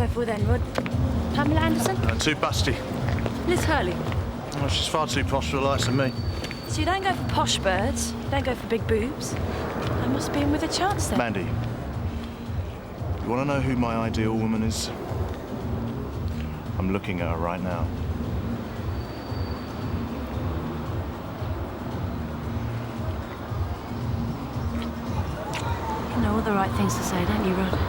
go for then, Rod? Pamela Anderson? Too busty. Liz Hurley? Well, she's far too posh for the likes of me. So you don't go for posh birds, you don't go for big boobs. I must be in with a chance then. Mandy, you want to know who my ideal woman is? I'm looking at her right now. You know all the right things to say, don't you, Rod?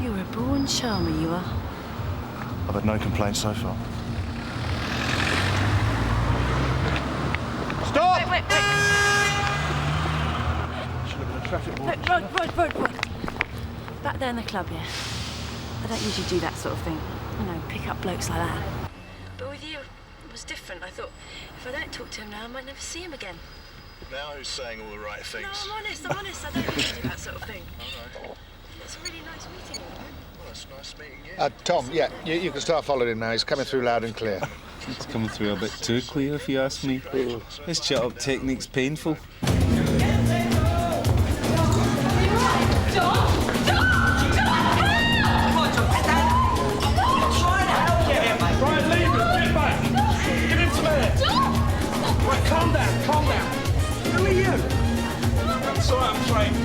You're a born charmer, you are. I've had no complaints so far. Stop! Wait. Should have been a traffic warning. Look, Rod. Back there in the club, yeah? I don't usually do that sort of thing. You know, pick up blokes like that. But with you, it was different. I thought, if I don't talk to him now, I might never see him again. Now who's saying all the right things? No, I'm honest. I don't usually do that sort of thing. All right. It's a really nice meeting you, right? Well, it's nice meeting you. Tom, yeah, you can start following him now. He's coming through loud and clear. It's coming through a bit too clear, if you ask me. This chat-up technique's painful. Calm down. Who are you? It's all right, I'm trained.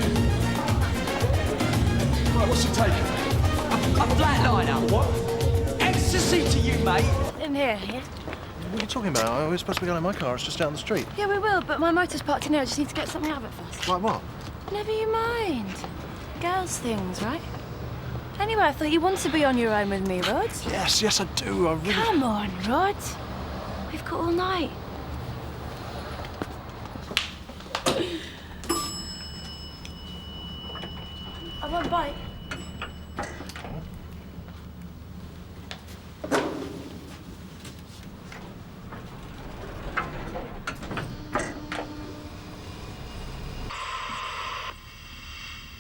Right, what's it taking? A flatliner. What? Ecstasy to you, mate. In here, yeah? What are you talking about? We're supposed to be going in my car. It's just down the street. Yeah, we will, but my motor's parked in here. I just need to get something out of it first. Like what? Never you mind. Girls' things, right? Anyway, I thought you wanted to be on your own with me, Rod. Yes, I do. I really... Come on, Rod. We've got all night. I won't bite.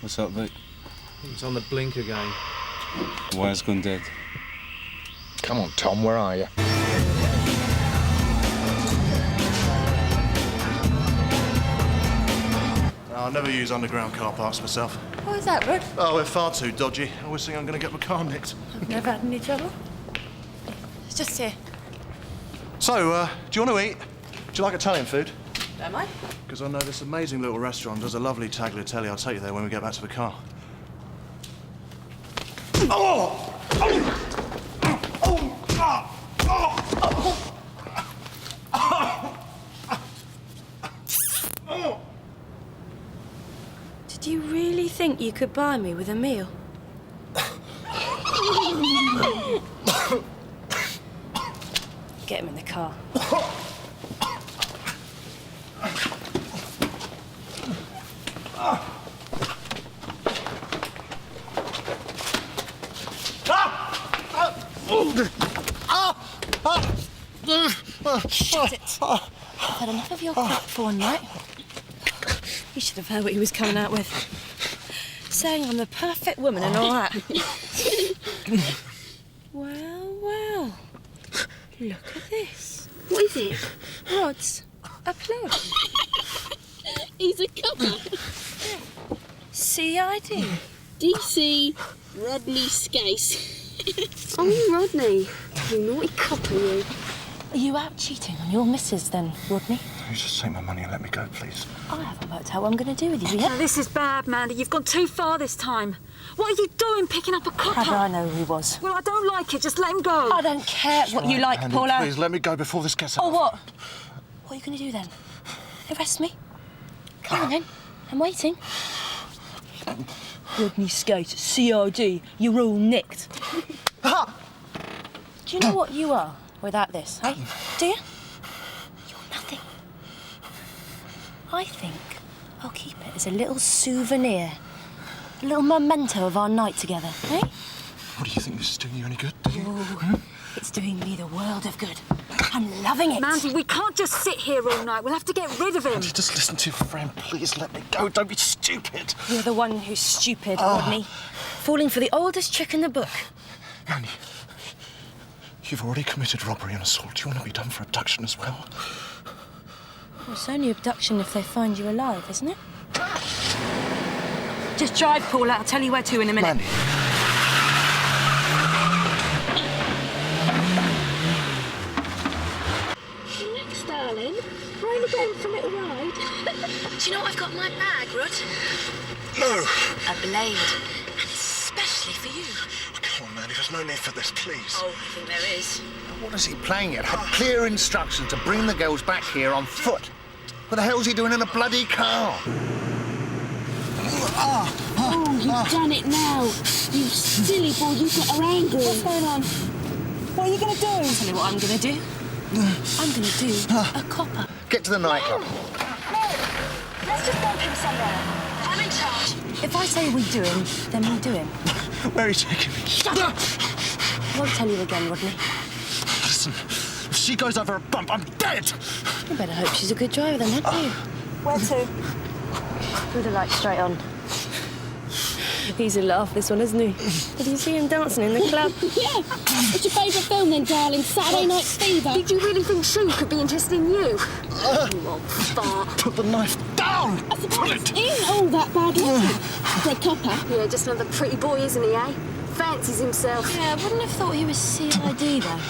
What's up, Vic? It's on the blink again. Wire's gone dead. Come on, Tom, where are you? I'll never use underground car parks myself. What is that, Rod? Oh, we're far too dodgy. I always think I'm going to get my car nicked. I've never had any trouble. It's just here. So, do you want to eat? Do you like Italian food? Don't mind. Because I know this amazing little restaurant does a lovely tagliatelle. I'll take you there when we get back to the car. Did you really think you could buy me with a meal? Get him in the car. Shut it. I've had enough of your crap for one night. You should have heard what he was coming out with. Saying I'm the perfect woman and all that. Well. Look at this. What is it? Rod's applause. He's a cover. CID. DC Rodney Skase. Oh, Rodney. You naughty copper, you. Are you out cheating on your missus then, Rodney? You just take my money and let me go, please. I haven't worked out what I'm going to do with you yet. Now, this is bad, Mandy. You've gone too far this time. What are you doing picking up a copper? How do I know who he was? Well, I don't like it. Just let him go. I don't care what you like, Andy, Paula. please let me go before this gets out. Or what? What are you going to do then? Arrest me? Come on then. I'm waiting. Rodney Skate, CID. You're all nicked. Do you know what you are without this, eh? Do you? You're nothing. I think I'll keep it as a little souvenir. A little memento of our night together, eh? What do you think this is doing you any good? Do you? Ooh, it's doing me the world of good. I'm loving it. Mandy, we can't just sit here all night. We'll have to get rid of him. Andy, just listen to your friend. Please let me go. Don't be stupid. You're the one who's stupid, Rodney. Falling for the oldest trick in the book. Andy, you've already committed robbery and assault. Do you want to be done for abduction as well? Well, it's only abduction if they find you alive, isn't it? Just drive, Paula. I'll tell you where to in a minute. Mandy. Relax, darling. We're only going for a little ride. Do you know what I've got in my bag, Rod? No. A blade. And especially for you. Come on, Mandy, there's no need for this, please. Oh, I think there is. What is he playing at? Had clear instructions to bring the girls back here on foot. What the hell's he doing in a bloody car? Oh, you've done it now. You silly boy, you've got her angry. What's going on? What are you going to do? I'll tell you what I'm going to do. I'm going to do a copper. Get to the nightclub. No, let's just dump him somewhere. I'm in charge. If I say we do him, then we do him. Where are you taking me? Shut up! I won't tell you again, Rodney. Listen, if she goes over a bump, I'm dead! You better hope she's a good driver then, hadn't you? Where to? With the light straight on. He's a laugh, this one, isn't he? Did you see him dancing in the club? Yeah. What's your favourite film then, darling? Saturday Night Fever. Did you really think she could be interested in you? You old fart. Put the knife down! I suppose it ain't all that bad, is it? Red copper. Yeah, just another pretty boy, isn't he, eh? Fancies himself. Yeah, I wouldn't have thought he was CID, though.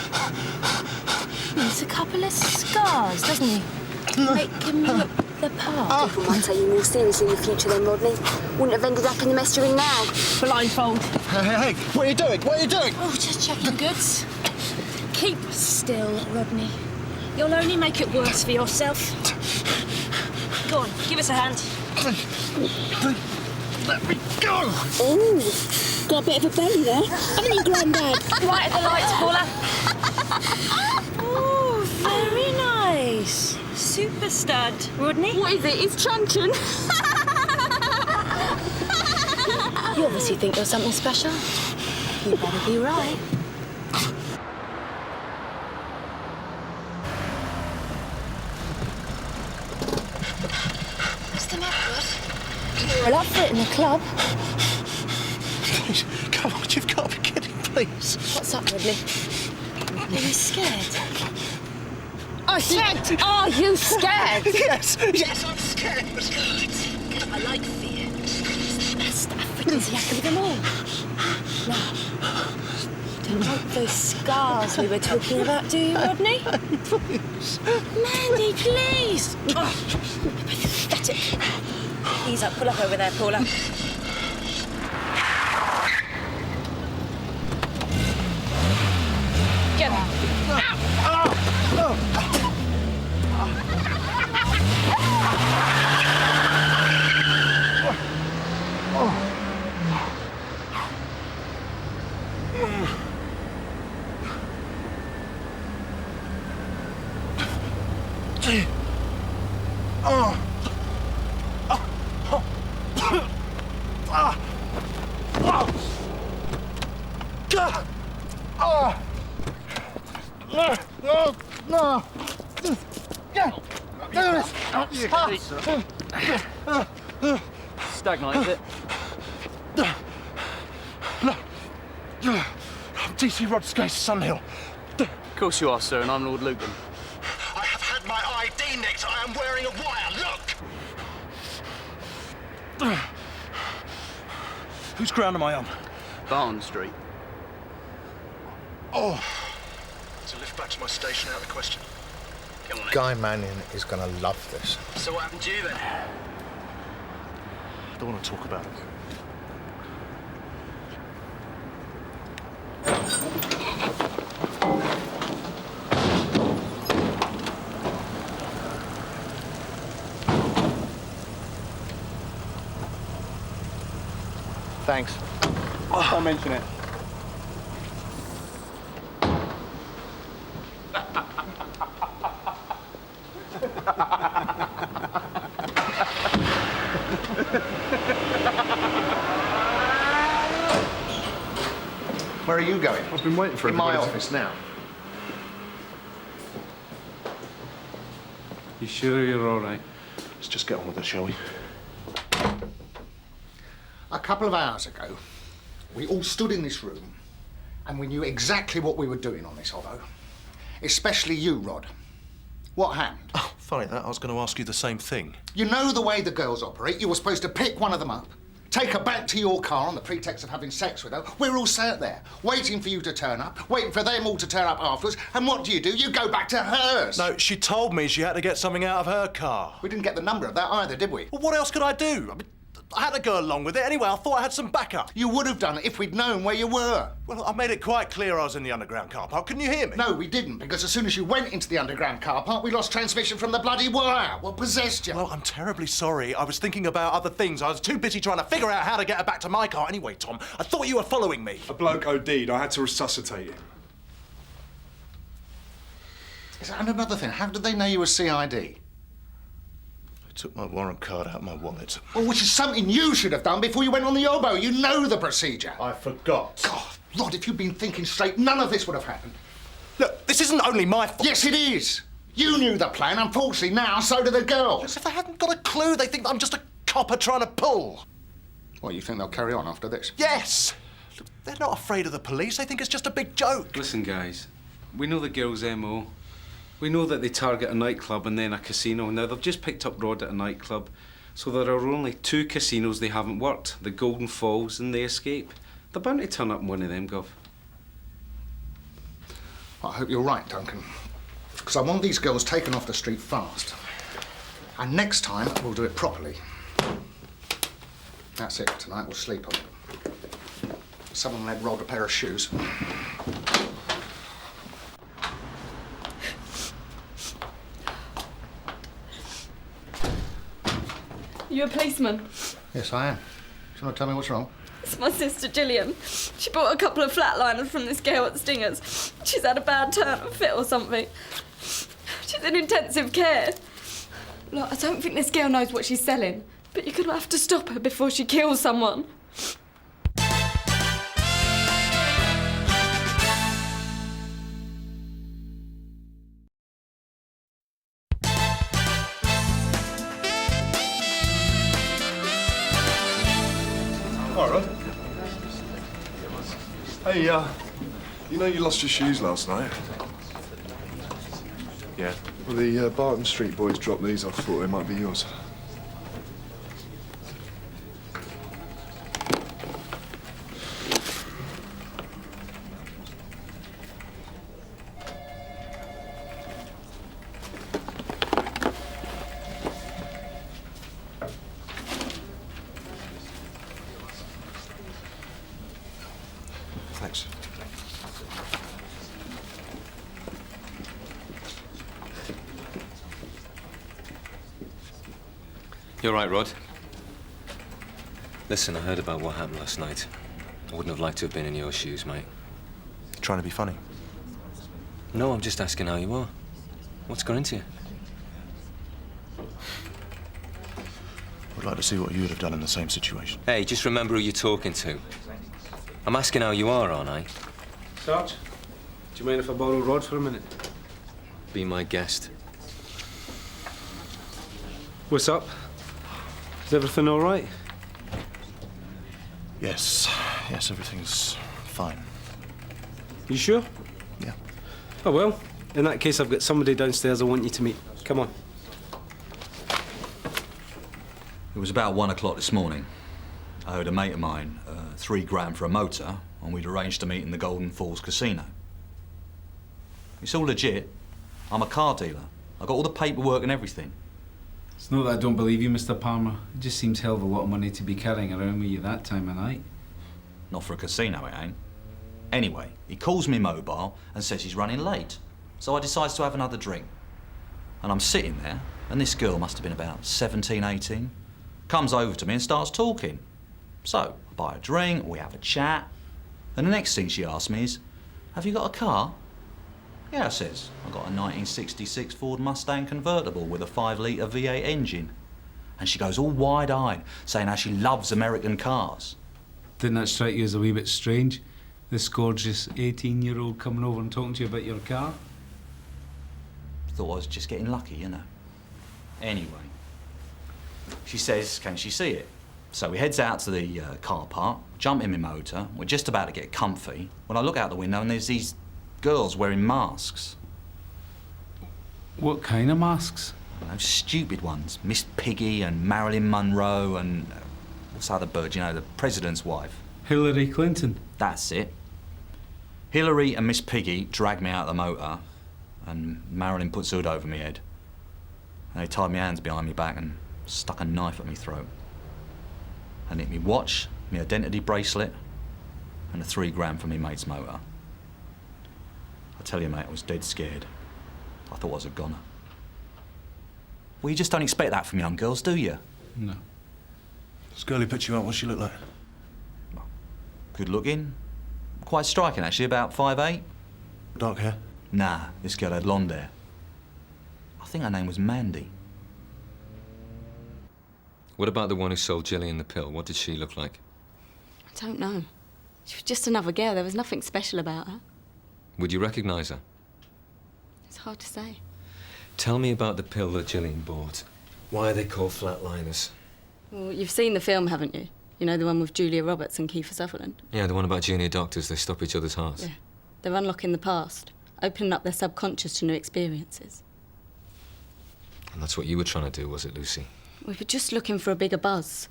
He's a couple of scars, doesn't he? Make him look the part. People might take you more seriously in the future then, Rodney. Wouldn't have ended up in the mess you're in now. Blindfold. Hey, what are you doing? What are you doing? Oh, just checking goods. Keep still, Rodney. You'll only make it worse for yourself. Go on, give us a hand. Let me go! Oh, got a bit of a belly there. Haven't you, Grandad? Right at the lights, Paula. Oh, very nice. Super stud, Rodney. What is it? It's truncheon. You obviously think you're something special. You better be right. What's the matter, Rod? Well, up for it in the club. Please, come on, you've got to be kidding, please. What's up, Rodney? Are you scared? I said, are you scared? Yes, I'm scared. Good. I like fear. It's the best aphrodisiac of them all. Now, you don't like those scars we were talking about, do you, Rodney? Please. Mandy, please. Oh, pathetic. Ease up, pull up over there, Paula. Get up. Stagnite, is it? I'm DC Rod Skase, Sunhill. Of course you are, sir, and I'm Lord Lucan. I have had my ID nicked. I am wearing a wire. Look! Whose ground am I on? Barton Street. Oh. To lift back to my station out of the question. Come on, then. Guy Mannion is going to love this. So what happened to you then? I don't want to talk about it. Thanks. I'll mention it. Where are you going? I've been waiting for In my everybody to- office now. You sure you're all right? Let's just get on with it, shall we? A couple of hours ago, we all stood in this room and we knew exactly what we were doing on this Ovo. Especially you, Rod. What happened? Oh, funny that. I was going to ask you the same thing. You know the way the girls operate. You were supposed to pick one of them up, take her back to your car on the pretext of having sex with her. We're all sat there, waiting for you to turn up, waiting for them all to turn up afterwards, and what do? You go back to hers. No, she told me she had to get something out of her car. We didn't get the number of that either, did we? Well, what else could I do? I mean, I had to go along with it anyway. I thought I had some backup. You would have done it if we'd known where you were. Well, I made it quite clear I was in the underground car park. Couldn't you hear me? No, we didn't, because as soon as you went into the underground car park, we lost transmission from the bloody wire. What possessed you? Well, I'm terribly sorry. I was thinking about other things. I was too busy trying to figure out how to get her back to my car. Anyway, Tom, I thought you were following me. A bloke OD'd. I had to resuscitate him. And another thing, how did they know you were CID? They took my warrant card out of my wallet. Well, which is something you should have done before you went on the elbow. You know the procedure. I forgot. God, Rod, if you'd been thinking straight, none of this would have happened. Look, this isn't only my fault. Yes, it is. You knew the plan. Unfortunately, now so do the girls. As if they hadn't got a clue. They think I'm just a copper trying to pull. Well, you think they'll carry on after this? Yes. Look, they're not afraid of the police. They think it's just a big joke. Listen, guys, we know the girl's MO. We know that they target a nightclub and then a casino. Now, they've just picked up Rod at a nightclub, so there are only 2 casinos they haven't worked, the Golden Falls and the Escape. They're bound to turn up in one of them, Gov. I hope you're right, Duncan. Because I want these girls taken off the street fast. And next time, we'll do it properly. That's it. Tonight, we'll sleep on it. Someone lent Rod a pair of shoes. You a policeman? Yes, I am. Do you want to tell me what's wrong? It's my sister Gillian. She bought a couple of flatliners from this girl at Stingers. She's had a bad turn or fit or something. She's in intensive care. Look, I don't think this girl knows what she's selling, but you're gonna have to stop her before she kills someone. All right. Hey, you know you lost your shoes last night? Yeah. Well, the Barton Street boys dropped these off. Thought they might be yours. Thanks. You're right, Rod. Listen, I heard about what happened last night. I wouldn't have liked to have been in your shoes, mate. Trying to be funny. No, I'm just asking how you are. What's gone into you? Would like to see what you would have done in the same situation. Hey, just remember who you're talking to. I'm asking how you are, aren't I? Sarge, do you mind if I borrow Rod for a minute? Be my guest. What's up? Is everything all right? Yes. Yes, everything's fine. You sure? Yeah. Oh, well, in that case, I've got somebody downstairs I want you to meet. Come on. It was about 1 o'clock this morning. I heard a mate of mine, $3 grand for a motor, and we'd arranged to meet in the Golden Falls Casino. It's all legit. I'm a car dealer. I got all the paperwork and everything. It's not that I don't believe you, Mr. Palmer. It just seems hell of a lot of money to be carrying around with you that time of night. Not for a casino, it ain't. Anyway, he calls me mobile and says he's running late. So I decides to have another drink. And I'm sitting there, and this girl must have been about 17, 18, comes over to me and starts talking. So, I buy a drink, we have a chat, and the next thing she asks me is, have you got a car? Yeah, I says, I got a 1966 Ford Mustang convertible with a 5-litre V8 engine. And she goes all wide-eyed, saying how she loves American cars. Didn't that strike you as a wee bit strange? This gorgeous 18-year-old coming over and talking to you about your car? Thought I was just getting lucky, you know. Anyway, she says, can she see it? So we heads out to the car park, jump in my motor, we're just about to get comfy, when I look out the window and there's these girls wearing masks. What kind of masks? Those stupid ones. Miss Piggy and Marilyn Monroe and... What's the other bird, you know, the president's wife? Hillary Clinton. That's it. Hillary and Miss Piggy dragged me out of the motor, and Marilyn puts hood over me head. And they tied my hands behind me back and stuck a knife at me throat. And hit me watch, me identity bracelet, and a £3 for me mate's motor. I tell you, mate, I was dead scared. I thought I was a goner. Well, you just don't expect that from young girls, do you? No. This girl who put you out, what's she look like? Good looking. Quite striking, actually, about 5'8". Dark hair? Nah, this girl had blonde hair. I think her name was Mandy. What about the one who sold Gillian the pill? What did she look like? I don't know. She was just another girl. There was nothing special about her. Would you recognise her? It's hard to say. Tell me about the pill that Gillian bought. Why are they called flatliners? Well, you've seen the film, haven't you? You know, the one with Julia Roberts and Kiefer Sutherland? Yeah, the one about junior doctors. They stop each other's hearts. Yeah. They're unlocking the past, opening up their subconscious to new experiences. And that's what you were trying to do, was it, Lucy? We were just looking for a bigger buzz.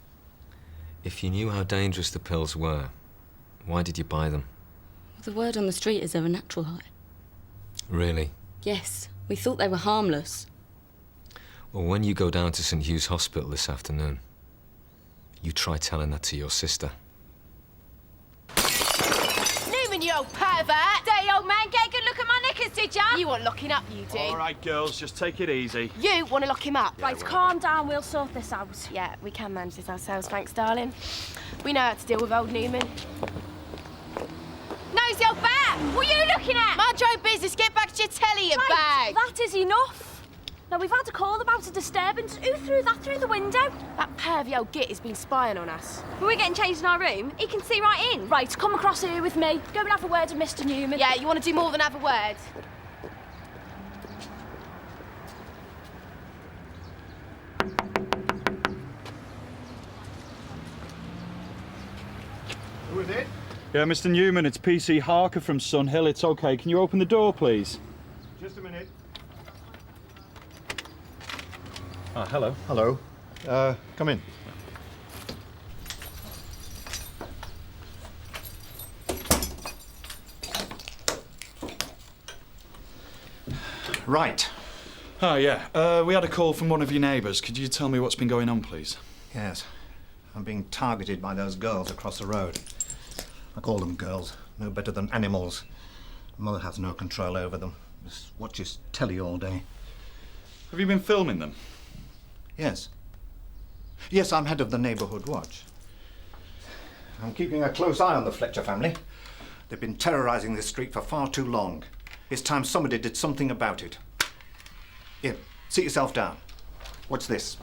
If you knew how dangerous the pills were, why did you buy them? The word on the street is they're a natural high. Really? Yes, we thought they were harmless. Well, when you go down to St Hugh's Hospital this afternoon, you try telling that to your sister. Newman, you old pervert! Dirty old man, get a good look at my knickers, did ya? You want locking up, you do. All right, girls, just take it easy. You want to lock him up? Right, calm down, we'll sort this out. Yeah, we can manage this ourselves, thanks, darling. We know how to deal with old Newman. Nosy old bat! What are you looking at? Mind your own business, get back to your telly, you bag! That is enough. Now, we've had a call about a disturbance. Who threw that through the window? That pervy old git has been spying on us. We're getting changed in our room. He can see right in. Right, come across here with me. Go and have a word with Mr. Newman. Yeah, you want to do more than have a word? Who is it? Yeah, Mr. Newman, it's PC Harker from Sunhill. It's okay. Can you open the door, please? Just a minute. Ah, hello. Hello. Come in. Right. Oh, yeah. We had a call from one of your neighbours. Could you tell me what's been going on, please? Yes. I'm being targeted by those girls across the road. I call them girls. No better than animals. Mother has no control over them. Just watches telly all day. Have you been filming them? Yes. Yes, I'm head of the neighbourhood watch. I'm keeping a close eye on the Fletcher family. They've been terrorising this street for far too long. It's time somebody did something about it. Here, sit yourself down. What's this?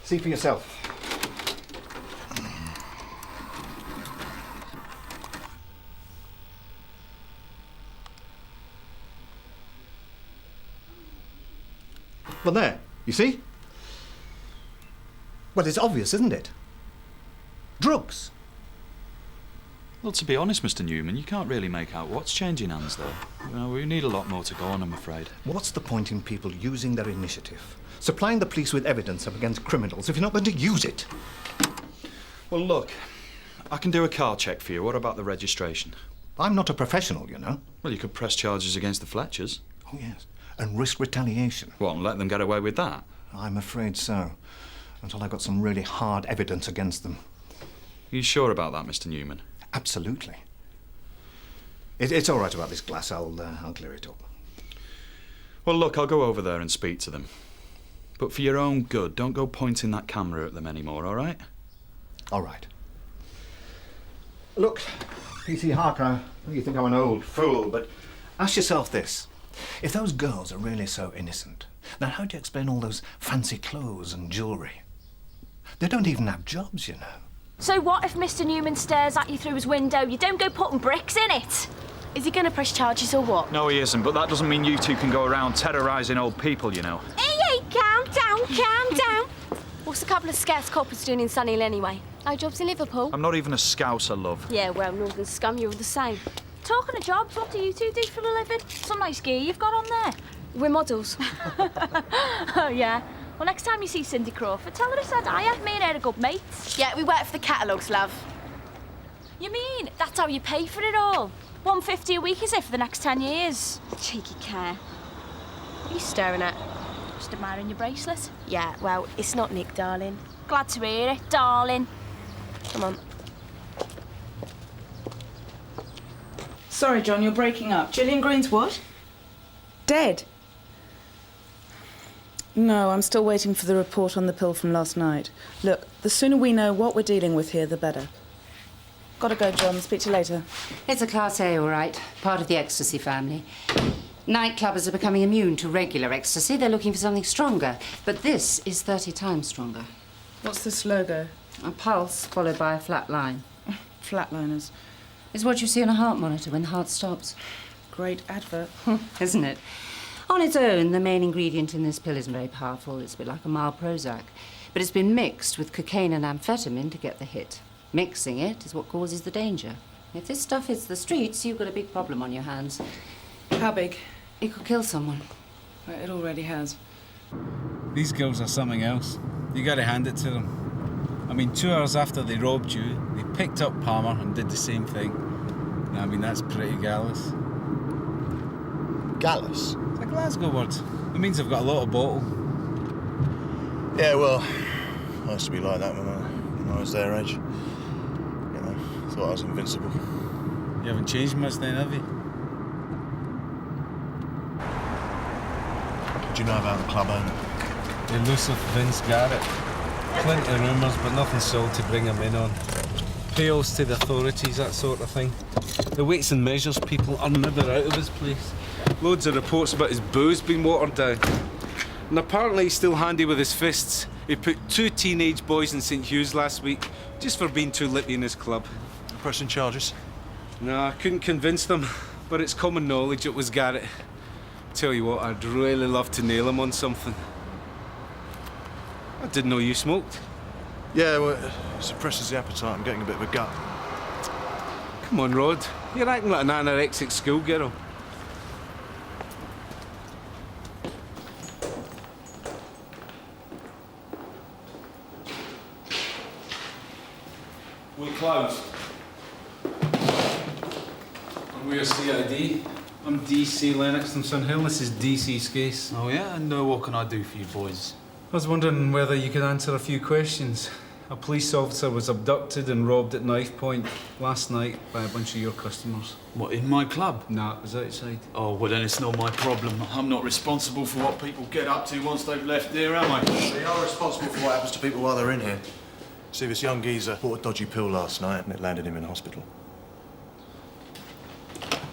See for yourself. Well, there. You see? Well, it's obvious, isn't it? Drugs. Well, to be honest, Mr. Newman, you can't really make out what's changing hands, though. You know, we need a lot more to go on, I'm afraid. What's the point in people using their initiative? Supplying the police with evidence against criminals if you're not going to use it? Well, look, I can do a car check for you. What about the registration? I'm not a professional, you know. Well, you could press charges against the Fletchers. Oh, yes. And risk retaliation. What, and let them get away with that? I'm afraid so. Until I got some really hard evidence against them. Are you sure about that, Mr. Newman? Absolutely. It's all right about this glass. I'll clear it up. Well, look, I'll go over there and speak to them. But for your own good, don't go pointing that camera at them anymore, all right? All right. Look, PC Harker, you think I'm an old fool, but ask yourself this. If those girls are really so innocent, then how do you explain all those fancy clothes and jewellery? They don't even have jobs, you know. So what if Mr. Newman stares at you through his window? You don't go putting bricks in it. Is he going to press charges or what? No, he isn't, but that doesn't mean you two can go around terrorising old people, you know. Hey, calm down. What's a couple of scarce coppers doing in Sunhill anyway? No jobs in Liverpool? I'm not even a Scouser, love. Yeah, well, Northern scum, you're all the same. Talking of jobs, what do you two do for a living? Some nice gear you've got on there. We're models. Oh, yeah. Well, next time you see Cindy Crawford, tell her I said hiya. Me and her are good mates. Yeah, we work for the catalogues, love. You mean that's how you pay for it all? $150 a week, is it, for the next 10 years? Cheeky care. What are you staring at? Just admiring your bracelet. Yeah, well, it's not Nick, darling. Glad to hear it, darling. Come on. Sorry, John, you're breaking up. Gillian Green's what? Dead? No, I'm still waiting for the report on the pill from last night. Look, the sooner we know what we're dealing with here, the better. Gotta go, John. Speak to you later. It's a Class A, all right. Part of the ecstasy family. Nightclubbers are becoming immune to regular ecstasy. They're looking for something stronger. But this is 30 times stronger. What's this logo? A pulse followed by a flat line. Flatliners. It's what you see on a heart monitor when the heart stops. Great advert. Isn't it? On its own, the main ingredient in this pill isn't very powerful. It's a bit like a mild Prozac. But it's been mixed with cocaine and amphetamine to get the hit. Mixing it is what causes the danger. If this stuff hits the streets, you've got a big problem on your hands. How big? It could kill someone. Well, it already has. These girls are something else. You gotta hand it to them. I mean, 2 hours after they robbed you, they picked up Palmer and did the same thing. I mean, that's pretty gallus. Gallus? It's a Glasgow word. It means I've got a lot of bottle. Yeah, well, I used to be like that when I was their age. You know, thought I was invincible. You haven't changed much then, have you? What do you know about the club owner? Elusive Vince Garrett. Plenty of rumours, but nothing sold to bring him in on. Payoffs to the authorities, that sort of thing. The weights and measures people are never out of his place. Loads of reports about his booze being watered down. And apparently he's still handy with his fists. He put 2 teenage boys in St Hugh's last week just for being too lippy in his club. Pressing charges? No, I couldn't convince them, but it's common knowledge it was Garrett. Tell you what, I'd really love to nail him on something. I didn't know you smoked. Yeah, well, it suppresses the appetite. I'm getting a bit of a gut. Come on, Rod. You're acting like an anorexic schoolgirl. We're closed. And we're CID. I'm DC Lennox and Sunhill. This is DC Skase. Oh, yeah? And what can I do for you boys? I was wondering whether you could answer a few questions. A police officer was abducted and robbed at knife point last night by a bunch of your customers. What, in my club? Nah, it was outside. Oh, well, then it's not my problem. I'm not responsible for what people get up to once they've left here, am I? They are responsible for what happens to people while they're in here. See, this young geezer bought a dodgy pill last night and it landed him in hospital.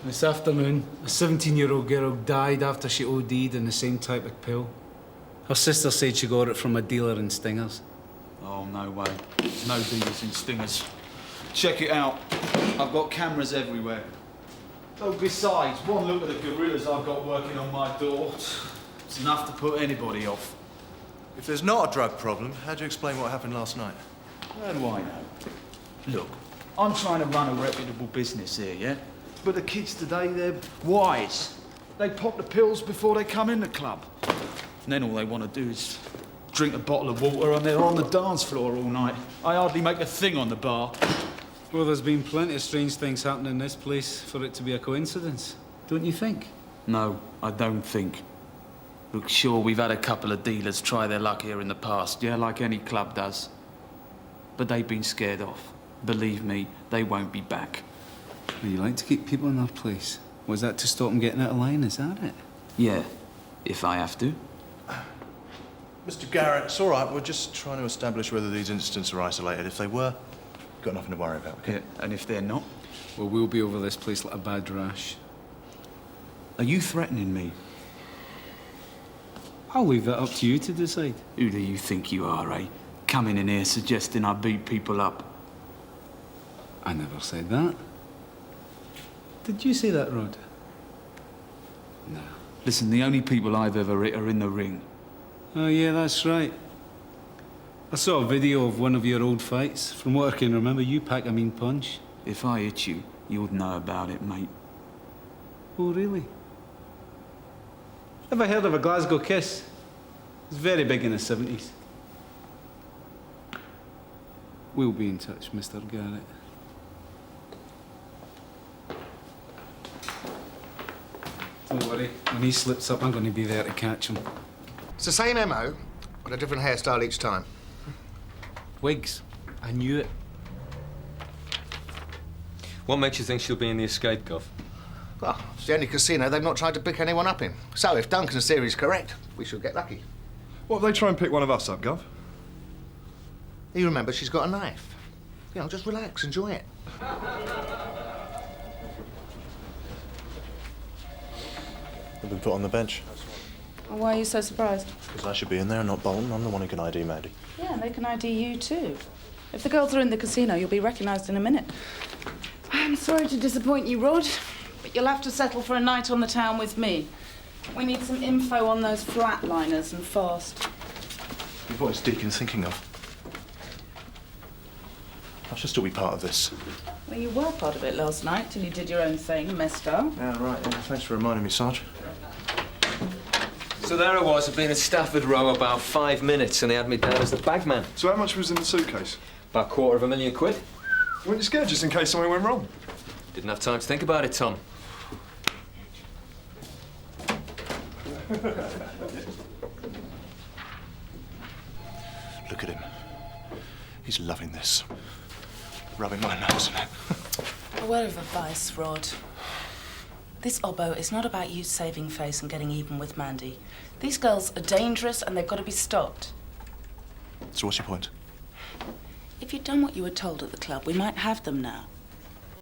This afternoon, a 17-year-old girl died after she OD'd on the same type of pill. Her sister said she got it from a dealer in Stingers. Oh, no way. There's no dealers in Stingers. Check it out. I've got cameras everywhere. Oh, besides, one look at the gorillas I've got working on my door. It's enough to put anybody off. If there's not a drug problem, how do you explain what happened last night? How do I know? Look, I'm trying to run a reputable business here, yeah? But the kids today, they're wise. They pop the pills before they come in the club. And then all they want to do is drink a bottle of water and they're on the dance floor all night. I hardly make a thing on the bar. Well, there's been plenty of strange things happening in this place for it to be a coincidence, don't you think? No, I don't think. Look, sure, we've had a couple of dealers try their luck here in the past, yeah, like any club does. But they've been scared off. Believe me, they won't be back. Well, you like to keep people in their place. Was that to stop them getting out of line, is that it? Yeah, if I have to. Mr. Garrett, it's all right. We're just trying to establish whether these incidents are isolated. If they were, got nothing to worry about, okay? Yeah, and if they're not? Well, we'll be over this place like a bad rash. Are you threatening me? I'll leave that up to you to decide. Who do you think you are, eh? Coming in here suggesting I beat people up. I never said that. Did you say that, Rod? No. Listen, the only people I've ever hit are in the ring. Oh, yeah, that's right. I saw a video of one of your old fights. From what I can remember, you pack a mean punch. If I hit you, you'd know about it, mate. Oh, really? Ever heard of a Glasgow kiss? It's very big in the 70s. We'll be in touch, Mr. Garrett. Don't worry, when he slips up, I'm going to be there to catch him. It's the same MO, but a different hairstyle each time. Wigs. I knew it. What makes you think she'll be in the escape, Gov? Well, it's the only casino they've not tried to pick anyone up in. So if Duncan's theory's correct, we should get lucky. What if they try and pick one of us up, Gov? You remember she's got a knife. You know, just relax, enjoy it. I've been put on the bench. Why are you so surprised? Because I should be in there and not Bolton. I'm the one who can ID Maddie. Yeah, they can ID you too. If the girls are in the casino, you'll be recognised in a minute. I'm sorry to disappoint you, Rod, but you'll have to settle for a night on the town with me. We need some info on those flatliners and fast. What is Deacon thinking of? I should still be part of this. Well, you were part of it last night till you did your own thing and messed up. Yeah, right. Yeah, thanks for reminding me, Sarge. So there I was, I'd been at Stafford Row about 5 minutes and they had me down as the bagman. So how much was in the suitcase? About £250,000. Weren't you scared just in case something went wrong? Didn't have time to think about it, Tom. Look at him. He's loving this. Rubbing my nose in it. A word of advice, Rod. This Obbo is not about you saving face and getting even with Mandy. These girls are dangerous and they've got to be stopped. So what's your point? If you'd done what you were told at the club, we might have them now.